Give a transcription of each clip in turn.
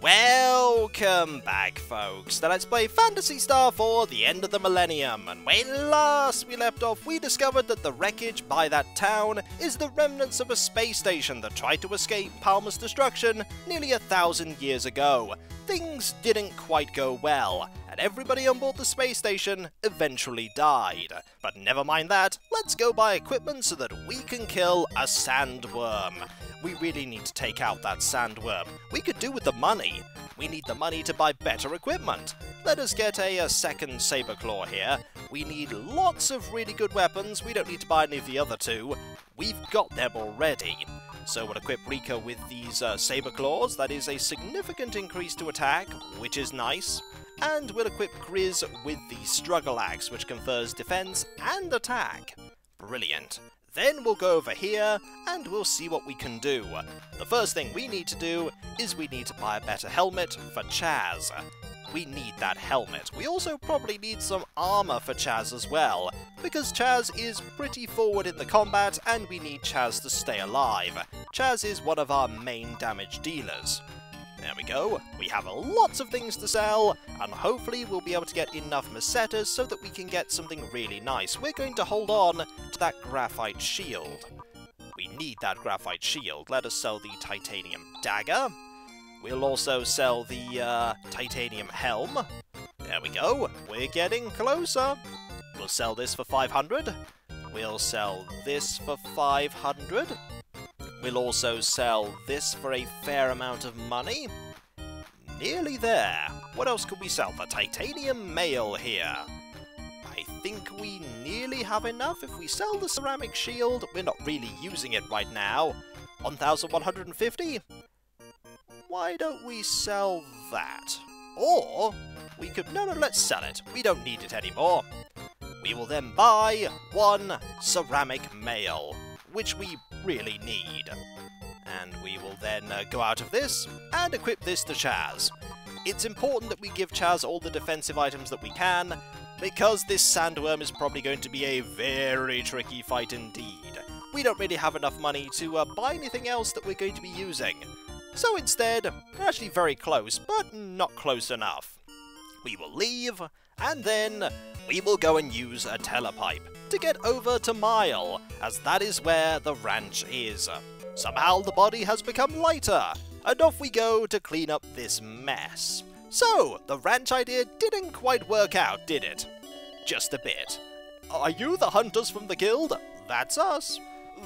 Welcome back, folks, to Let's Play Phantasy Star for the end of the millennium, and when last we left off, we discovered that the wreckage by that town is the remnants of a space station that tried to escape Palmer's destruction nearly 1,000 years ago. Things didn't quite go well, and everybody on board the space station eventually died. But never mind that, let's go buy equipment so that we can kill a sandworm. We really need to take out that sandworm. We could do with the money. We need the money to buy better equipment. Let us get a second saber claw here. We need lots of really good weapons. We don't need to buy any of the other two. We've got them already. So we'll equip Rika with these saber claws. That is a significant increase to attack, which is nice. And we'll equip Grizz with the struggle axe, which confers defense and attack. Brilliant. Then we'll go over here, and we'll see what we can do. The first thing we need to do is we need to buy a better helmet for Chaz. We need that helmet. We also probably need some armor for Chaz as well, because Chaz is pretty forward in the combat, and we need Chaz to stay alive. Chaz is one of our main damage dealers. There we go. We have lots of things to sell, and hopefully we'll be able to get enough mesetas so that we can get something really nice. We're going to hold on to that graphite shield. We need that graphite shield. Let us sell the titanium dagger. We'll also sell the titanium helm. There we go. We're getting closer. We'll sell this for 500. We'll sell this for 500. We'll also sell this for a fair amount of money. Nearly there. What else could we sell? The titanium mail here. I think we nearly have enough. If we sell the ceramic shield, we're not really using it right now. 1,150? Why don't we sell that? Or we could... No, let's sell it. We don't need it anymore. We will then buy one ceramic mail, which we really need. And we will then go out of this and equip this to Chaz. It's important that we give Chaz all the defensive items that we can, because this sandworm is probably going to be a very tricky fight indeed. We don't really have enough money to buy anything else that we're going to be using. So instead, we're actually very close, but not close enough. We will leave, and then we will go and use a telepipe to get over to Mile, as that is where the ranch is. Somehow the body has become lighter, and off we go to clean up this mess. So, the ranch idea didn't quite work out, did it? Just a bit. Are you the hunters from the guild? That's us.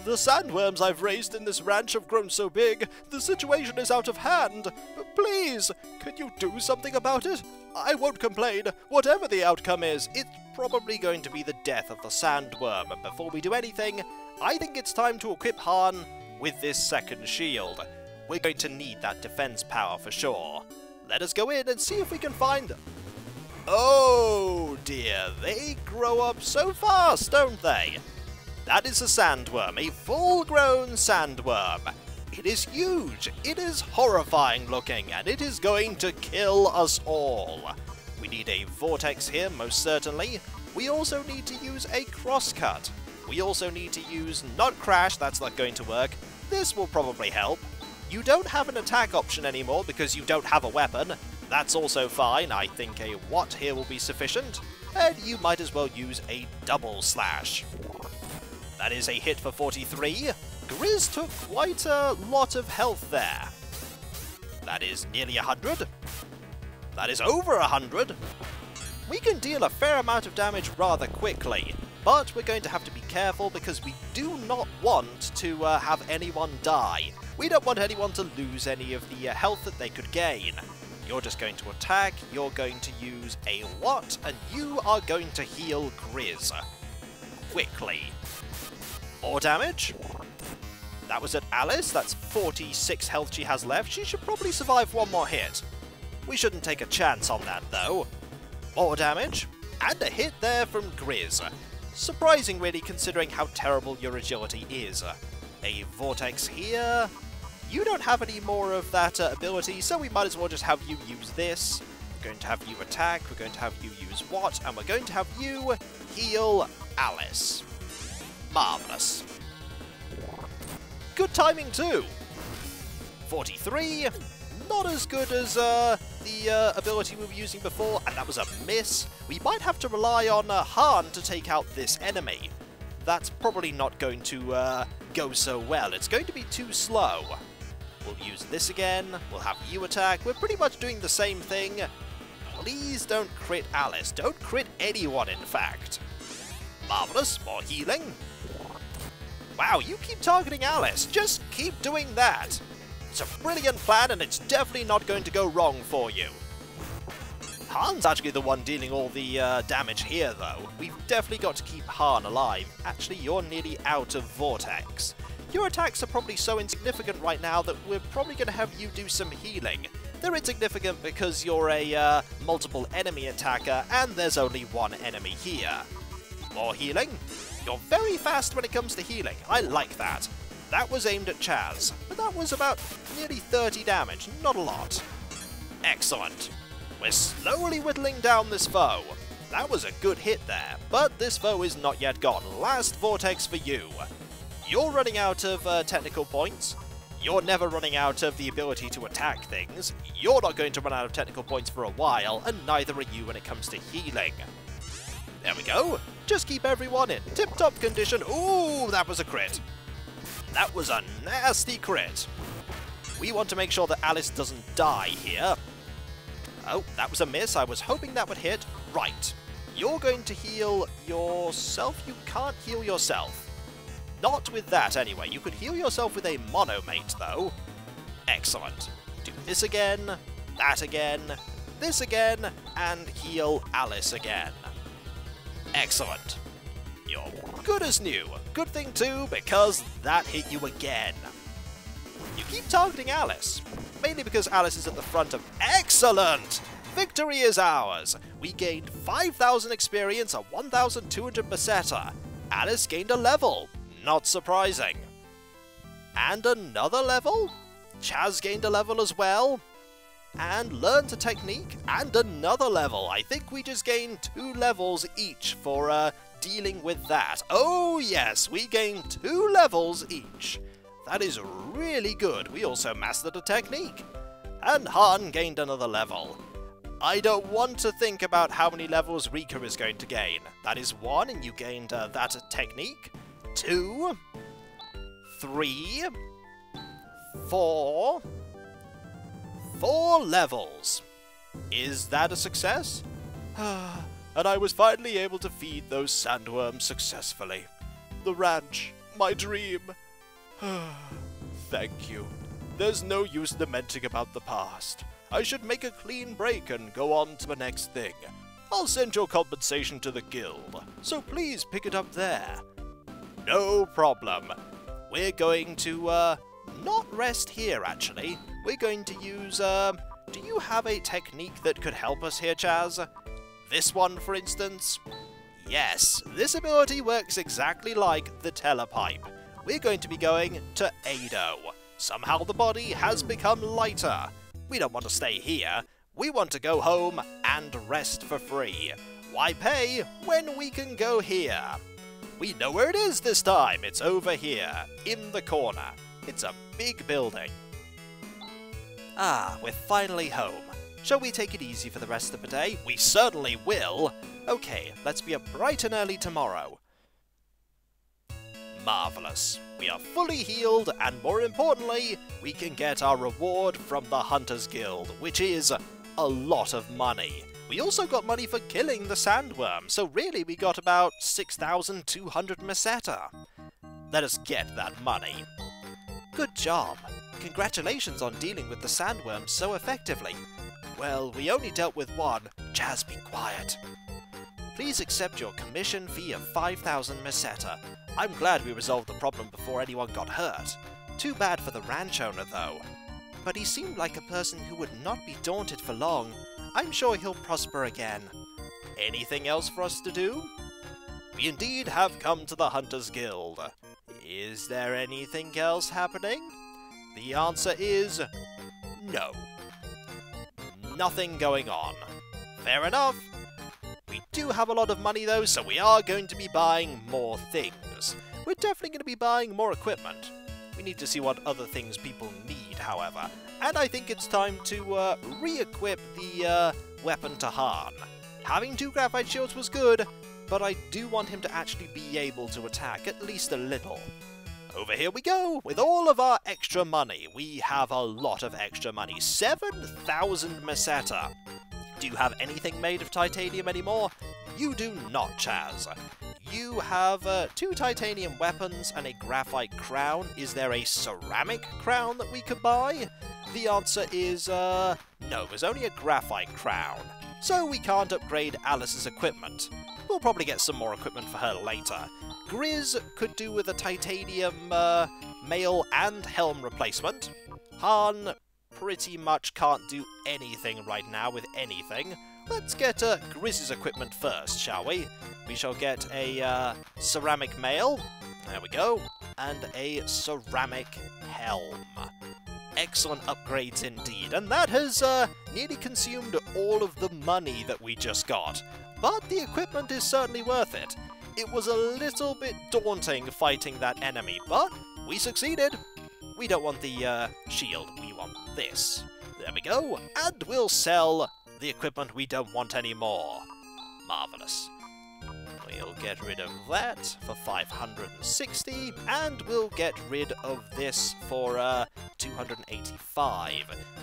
The sandworms I've raised in this ranch have grown so big, the situation is out of hand. Please, can you do something about it? I won't complain. Whatever the outcome is, it's probably going to be the death of the sandworm. And before we do anything, I think it's time to equip Han with this second shield. We're going to need that defense power for sure. Let us go in and see if we can find them. Oh dear, they grow up so fast, don't they? That is a sandworm, a full-grown sandworm. It is huge, it is horrifying looking, and it is going to kill us all. We need a vortex here, most certainly. We also need to use a crosscut. We also need to use not crash, that's not going to work. This will probably help. You don't have an attack option anymore because you don't have a weapon. That's also fine. I think a watt here will be sufficient. And you might as well use a double slash. That is a hit for 43. Grizz took quite a lot of health there. That is nearly 100. That is over 100. We can deal a fair amount of damage rather quickly, but we're going to have to be careful because we do not want to have anyone die. We don't want anyone to lose any of the health that they could gain. You're just going to attack, you're going to use a watt, and you are going to heal Grizz. Quickly. More damage. That was at Alice. That's 46 health she has left. She should probably survive one more hit. We shouldn't take a chance on that, though. More damage. And a hit there from Grizz. Surprising, really, considering how terrible your agility is. A vortex here. You don't have any more of that ability, so we might as well just have you use this. We're going to have you attack. We're going to have you use Watt. And we're going to have you heal Alice. Marvellous. Good timing too. 43. not as good as the ability we were using before, and that was a miss. We might have to rely on Han to take out this enemy. That's probably not going to go so well. It's going to be too slow. We'll use this again. We'll have you attack. We're pretty much doing the same thing. Please don't crit Alice. Don't crit anyone, in fact. Marvellous. More healing. Wow, you keep targeting Alice. Just keep doing that. It's a brilliant plan, and it's definitely not going to go wrong for you. Han's actually the one dealing all the damage here, though. We've definitely got to keep Han alive. Actually, you're nearly out of Vortex. Your attacks are probably so insignificant right now that we're probably going to have you do some healing. They're insignificant because you're a multiple enemy attacker, and there's only one enemy here. More healing. You're very fast when it comes to healing. I like that. That was aimed at Chaz, but that was about nearly 30 damage, not a lot. Excellent. We're slowly whittling down this foe. That was a good hit there, but this foe is not yet gone. Last Vortex for you. You're running out of technical points. You're never running out of the ability to attack things. You're not going to run out of technical points for a while, and neither are you when it comes to healing. There we go. Just keep everyone in tip-top condition. Ooh, that was a crit. That was a nasty crit. We want to make sure that Alice doesn't die here. Oh, that was a miss. I was hoping that would hit. Right. You're going to heal yourself? You can't heal yourself. Not with that, anyway. You could heal yourself with a monomate, though. Excellent. Do this again, that again, this again, and heal Alice again. Excellent. You're good as new. Good thing, too, because that hit you again. You keep targeting Alice. Mainly because Alice is at the front of... Excellent! Victory is ours! We gained 5,000 experience and 1,200 Meseta. Alice gained a level. Not surprising. And another level? Chaz gained a level as well. And learned a technique, and another level. I think we just gained 2 levels each for dealing with that. Oh yes, we gained 2 levels each. That is really good. We also mastered a technique. And Han gained another level. I don't want to think about how many levels Rika is going to gain. That is 1, and you gained that technique. 2, 3, 4... 4 levels. Is that a success? And I was finally able to feed those sandworms successfully. The ranch, my dream. Thank you. There's no use lamenting about the past. I should make a clean break and go on to the next thing. I'll send your compensation to the guild, so please pick it up there. No problem. We're going to, not rest here, actually. We're going to use, do you have a technique that could help us here, Chaz? This one, for instance? Yes, this ability works exactly like the telepipe. We're going to be going to Ado. Somehow the body has become lighter. We don't want to stay here. We want to go home and rest for free. Why pay when we can go here? We know where it is this time. It's over here, in the corner. It's a big building. Ah, we're finally home. Shall we take it easy for the rest of the day? We certainly will. Okay, let's be up bright and early tomorrow. Marvellous. We are fully healed, and more importantly, we can get our reward from the Hunters Guild, which is a lot of money. We also got money for killing the Sandworm, so really we got about 6,200 Meseta. Let us get that money. Good job. Congratulations on dealing with the Sandworms so effectively. Well, we only dealt with one. Chaz, be quiet. Please accept your commission fee of 5,000 Meseta. I'm glad we resolved the problem before anyone got hurt. Too bad for the ranch owner, though. But he seemed like a person who would not be daunted for long. I'm sure he'll prosper again. Anything else for us to do? We indeed have come to the Hunters Guild. Is there anything else happening? The answer is no. Nothing going on. Fair enough. We do have a lot of money though, so we are going to be buying more things. We're definitely going to be buying more equipment. We need to see what other things people need, however, and I think it's time to re-equip the weapon to Han. Having 2 graphite shields was good, but I do want him to actually be able to attack at least a little. Over here we go, with all of our extra money. We have a lot of extra money. 7,000 Meseta. Do you have anything made of titanium anymore? You do not, Chaz. You have 2 titanium weapons and a graphite crown. Is there a ceramic crown that we could buy? The answer is, no, there's only a graphite crown. So we can't upgrade Alice's equipment. We'll probably get some more equipment for her later. Grizz could do with a titanium mail and helm replacement. Han pretty much can't do anything right now with anything. Let's get Grizz's equipment first, shall we? We shall get a ceramic mail, there we go, and a ceramic helm. Excellent upgrades indeed, and that has nearly consumed all of the money that we just got. But the equipment is certainly worth it. It was a little bit daunting fighting that enemy, but we succeeded. We don't want the shield, we want this. There we go, and we'll sell the equipment we don't want anymore. Marvellous. We'll get rid of that for 560, and we'll get rid of this for 285.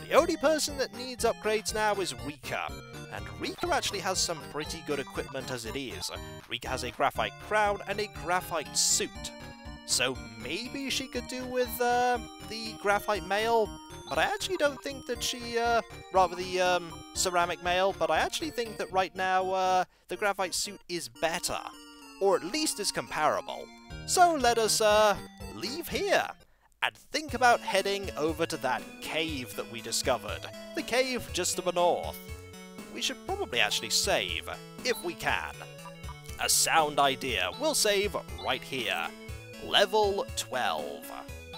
The only person that needs upgrades now is Rika, and Rika actually has some pretty good equipment as it is. Rika has a graphite crown and a graphite suit, so maybe she could do with the graphite mail, but I actually don't think that she, rather the ceramic mail, but I actually think that right now the graphite suit is better, or at least is comparable. So let us leave here and think about heading over to that cave that we discovered, the cave just to the north. We should probably actually save, if we can. A sound idea, we'll save right here. Level 12.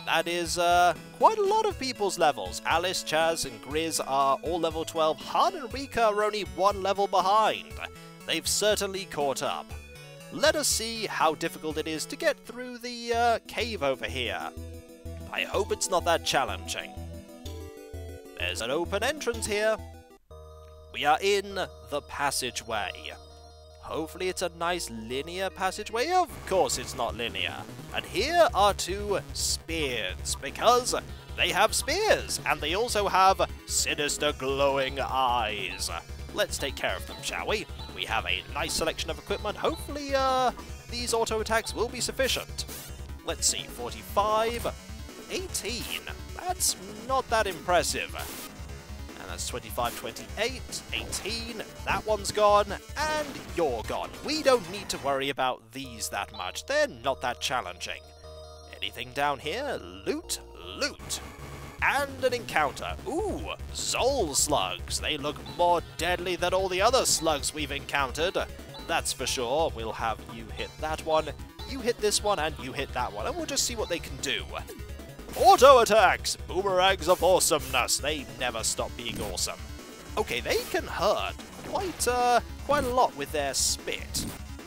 That is quite a lot of people's levels. Alice, Chaz, and Grizz are all level 12. Han and Rika are only 1 level behind. They've certainly caught up. Let us see how difficult it is to get through the cave over here. I hope it's not that challenging. There's an open entrance here. We are in the passageway. Hopefully it's a nice linear passageway. Of course it's not linear. And here are 2 spears, because they have spears, and they also have sinister glowing eyes. Let's take care of them, shall we? We have a nice selection of equipment. Hopefully these auto attacks will be sufficient. Let's see, 45, 18. That's not that impressive. And that's 25, 28, 18, that one's gone, and you're gone. We don't need to worry about these that much, they're not that challenging. Anything down here? Loot, loot. And an encounter. Ooh, Zol slugs. They look more deadly than all the other slugs we've encountered. That's for sure. We'll have you hit that one, you hit this one, and you hit that one, and we'll just see what they can do. Auto attacks! Boomerangs of awesomeness. They never stop being awesome. Okay, they can hurt quite a lot with their spit.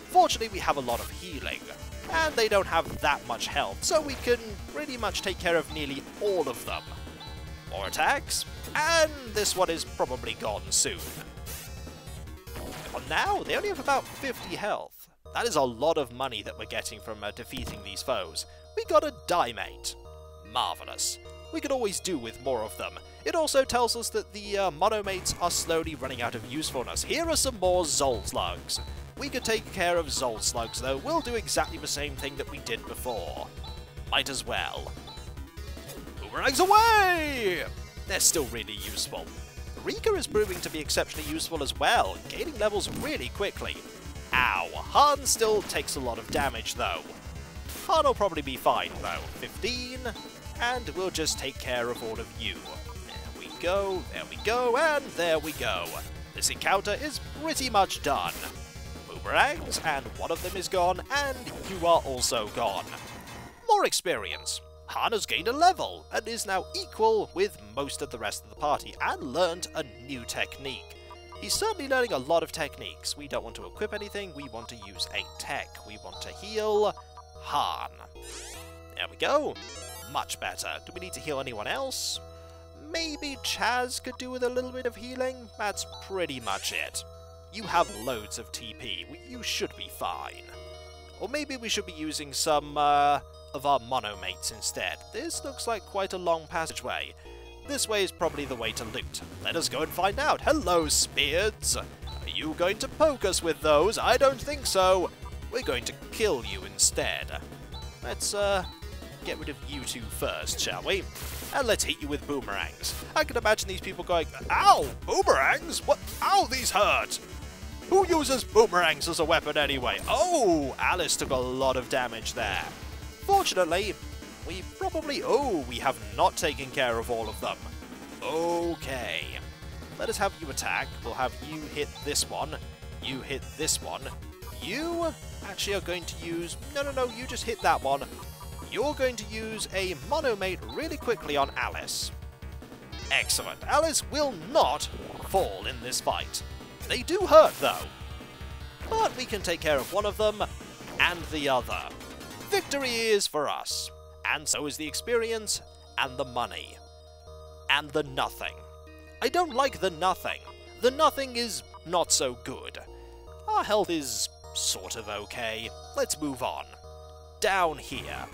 Fortunately, we have a lot of healing, and they don't have that much health, so we can pretty much take care of nearly all of them. More attacks, and this one is probably gone soon. But now, they only have about 50 health. That is a lot of money that we're getting from defeating these foes. We got a Dimate. Marvellous. We could always do with more of them. It also tells us that the monomates are slowly running out of usefulness. Here are some more Zol slugs. We could take care of Zol slugs, though. We'll do exactly the same thing that we did before. Might as well. Boomerangs away! They're still really useful. Rika is proving to be exceptionally useful as well, gaining levels really quickly. Ow. Han still takes a lot of damage, though. Han will probably be fine, though. 15, and we'll just take care of all of you. There we go, and there we go. This encounter is pretty much done. Boomerangs, and one of them is gone, and you are also gone. More experience. Han has gained a level, and is now equal with most of the rest of the party, and learned a new technique. He's certainly learning a lot of techniques. We don't want to equip anything, we want to use a tech. We want to heal Han. There we go. Much better. Do we need to heal anyone else? Maybe Chaz could do with a little bit of healing? That's pretty much it. You have loads of TP, you should be fine. Or maybe we should be using some of our monomates instead. This looks like quite a long passageway. This way is probably the way to loot. Let us go and find out. Hello, Speards! Are you going to poke us with those? I don't think so. We're going to kill you instead. Let's get rid of you two first, shall we? And let's hit you with boomerangs. I can imagine these people going, ow! Boomerangs? What? Ow, these hurt! Who uses boomerangs as a weapon anyway? Oh, Alice took a lot of damage there. Fortunately, we probably... Oh, we have not taken care of all of them. Okay. Let us have you attack. We'll have you hit this one. You hit this one. You actually are going to use... No, you just hit that one. You're going to use a monomate really quickly on Alice. Excellent. Alice will not fall in this fight. They do hurt, though. But we can take care of one of them and the other. Victory is for us. And so is the experience and the money. And the nothing. I don't like the nothing. The nothing is not so good. Our health is sort of okay. Let's move on. Down here.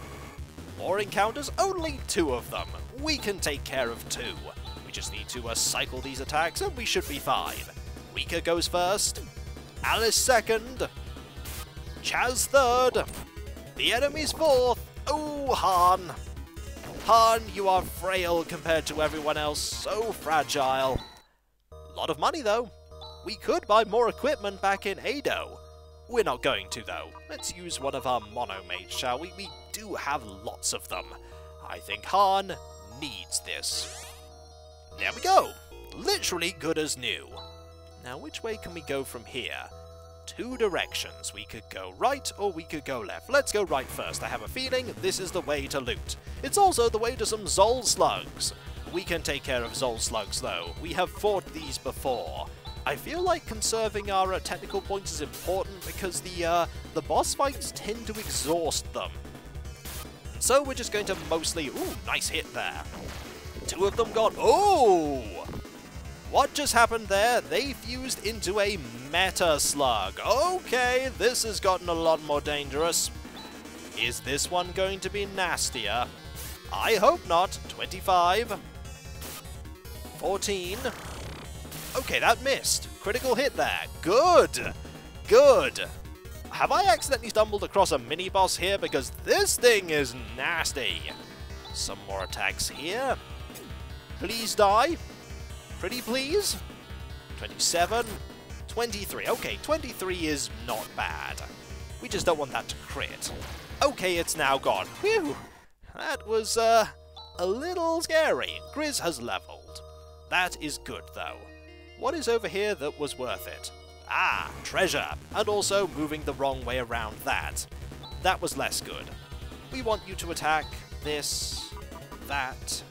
More encounters? Only 2 of them. We can take care of 2. We just need to cycle these attacks and we should be fine. Rika goes first. Alice second. Chaz third. The enemy's fourth. Oh, Han. Han, you are frail compared to everyone else. So fragile. A lot of money, though. We could buy more equipment back in Ado. We're not going to, though. Let's use one of our monomates, shall we? We do have lots of them. I think Han needs this. There we go. Literally good as new. Now, which way can we go from here? 2 directions. We could go right or we could go left. Let's go right first. I have a feeling this is the way to loot. It's also the way to some Zol Slugs. We can take care of Zol Slugs, though. We have fought these before. I feel like conserving our technical points is important because the boss fights tend to exhaust them. So we're just going to mostly... Ooh, nice hit there. 2 of them gone. Oh! What just happened there? They fused into a meta slug. Okay, this has gotten a lot more dangerous. Is this one going to be nastier? I hope not. 25. 14. Okay, that missed. Critical hit there. Good. Good. Have I accidentally stumbled across a mini-boss here? Because this thing is nasty. Some more attacks here. Please die. Pretty please. 27. 23. Okay, 23 is not bad. We just don't want that to crit. Okay, it's now gone. Whew. That was, a little scary. Grizz has leveled. That is good, though. What is over here that was worth it? Ah, treasure. And also moving the wrong way around that. That was less good. We want you to attack this, that.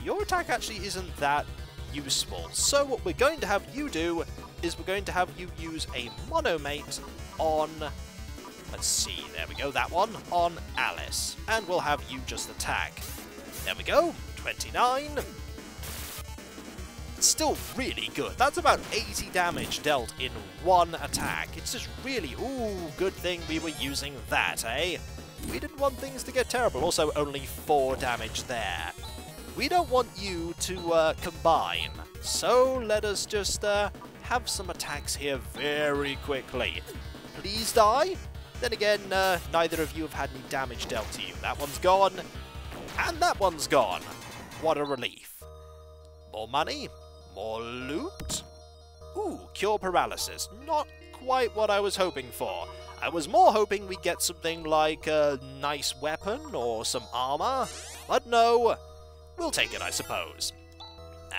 Your attack actually isn't that useful. So what we're going to have you do is we're going to have you use a monomate on... Let's see, there we go, that one, on Alice. And we'll have you just attack. There we go, 29. It's still really good. That's about 80 damage dealt in one attack. It's just really, ooh, good thing we were using that, eh? We didn't want things to get terrible. Also, only 4 damage there. We don't want you to combine. So let us just have some attacks here very quickly. Please die. Then again, neither of you have had any damage dealt to you. That one's gone. And that one's gone. What a relief. More money. More loot. Ooh, cure paralysis. Not quite what I was hoping for. I was more hoping we'd get something like a nice weapon or some armor. But no, we'll take it, I suppose.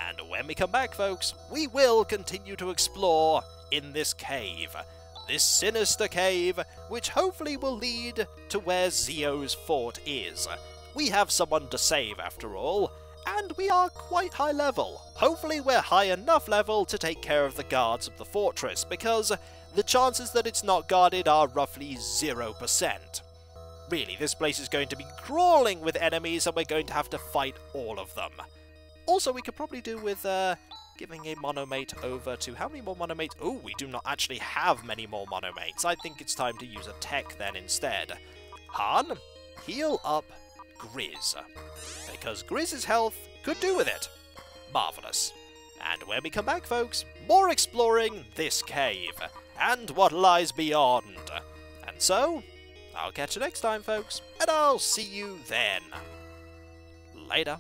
And when we come back, folks, we will continue to explore in this cave. This sinister cave, which hopefully will lead to where Zio's fort is. We have someone to save, after all, and we are quite high level. Hopefully we're high enough level to take care of the guards of the fortress, because the chances that it's not guarded are roughly 0%. Really, this place is going to be crawling with enemies and we're going to have to fight all of them. Also, we could probably do with giving a monomate over to... How many more monomates? Oh, we do not actually have many more monomates. I think it's time to use a tech then instead. Han, heal up Grizz. Because Grizz's health could do with it. Marvellous. And when we come back, folks, more exploring this cave and what lies beyond. And so, I'll catch you next time, folks, and I'll see you then. Later.